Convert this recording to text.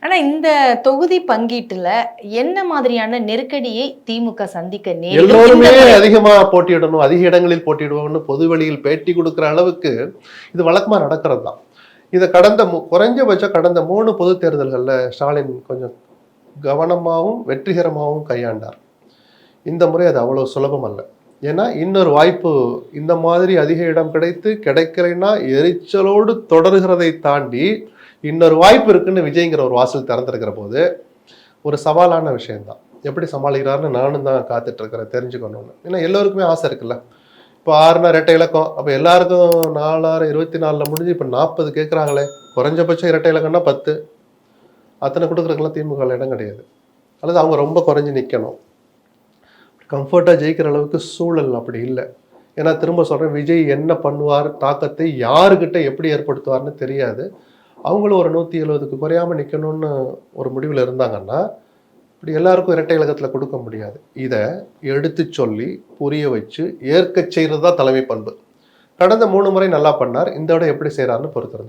ஆனா இந்த தொகுதி பங்கீட்டுல என்ன மாதிரியான நெருக்கடியை திமுக சந்திக்க நேரிடும் இந்த எல்லோருமே முறை? அதிகமா போட்டியிடணும், அதிக இடங்களில் போட்டியிடுவோம்னு பொது வெளியில் பேட்டி கொடுக்குற அளவுக்கு இது வழக்கமா நடக்கிறது தான். இதை குறைஞ்சபட்சம் கடந்த 3 பொது தேர்தல்கள்ல ஸ்டாலின் கொஞ்சம் கவனமாகவும் வெற்றிகரமாகவும் கையாண்டார். இந்த முறை அது அவ்வளவு சுலபம் அல்ல. ஏன்னா இன்னொரு வாய்ப்பு இந்த மாதிரி அதிக இடம் கிடைக்கலைன்னா எரிச்சலோடு தொடர்கிறதை தாண்டி இன்னொரு வாய்ப்பு இருக்குன்னு விஜய்ங்கிற ஒரு வாசல் திறந்திருக்கிற போது ஒரு சவாலான விஷயம்தான். எப்படி சமாளிக்கிறாருன்னு நானும் தான் காத்துட்டு இருக்கிறேன் தெரிஞ்சுக்கணும்னு. ஏன்னா எல்லோருக்குமே ஆசை இருக்குல்ல. இப்போ 6னா 2 இலக்கம், அப்போ எல்லாருக்கும் 4 24 முடிஞ்சு இப்போ 40 கேட்குறாங்களே. குறைஞ்சபட்சம் 2 இலக்கம்னா 10. அத்தனை கொடுக்குறதுக்கெல்லாம் திமுக இடம் கிடையாது. அல்லது அவங்க ரொம்ப குறைஞ்சி நிற்கணும். கம்ஃபர்ட்டாக ஜெயிக்கிற அளவுக்கு சூழல் அப்படி இல்லை. ஏன்னா திரும்ப சொல்கிறேன், விஜய் என்ன பண்ணுவார், தாக்கத்தை யாருக்கிட்ட எப்படி ஏற்படுத்துவார்னு தெரியாது. அவங்களும் ஒரு 170க்கு குறையாமல் நிற்கணும்னு ஒரு முடிவில் இருந்தாங்கன்னா இப்படி எல்லாருக்கும் இரட்டை இலக்கத்தில் கொடுக்க முடியாது. இதை எடுத்து சொல்லி புரிய வச்சு ஏற்க செய்கிறது தான் தலைமை பண்பு. கடந்த 3 முறை நல்லா பண்ணார். இந்த விட எப்படி செய்கிறாருன்னு பொறுக்கிறது.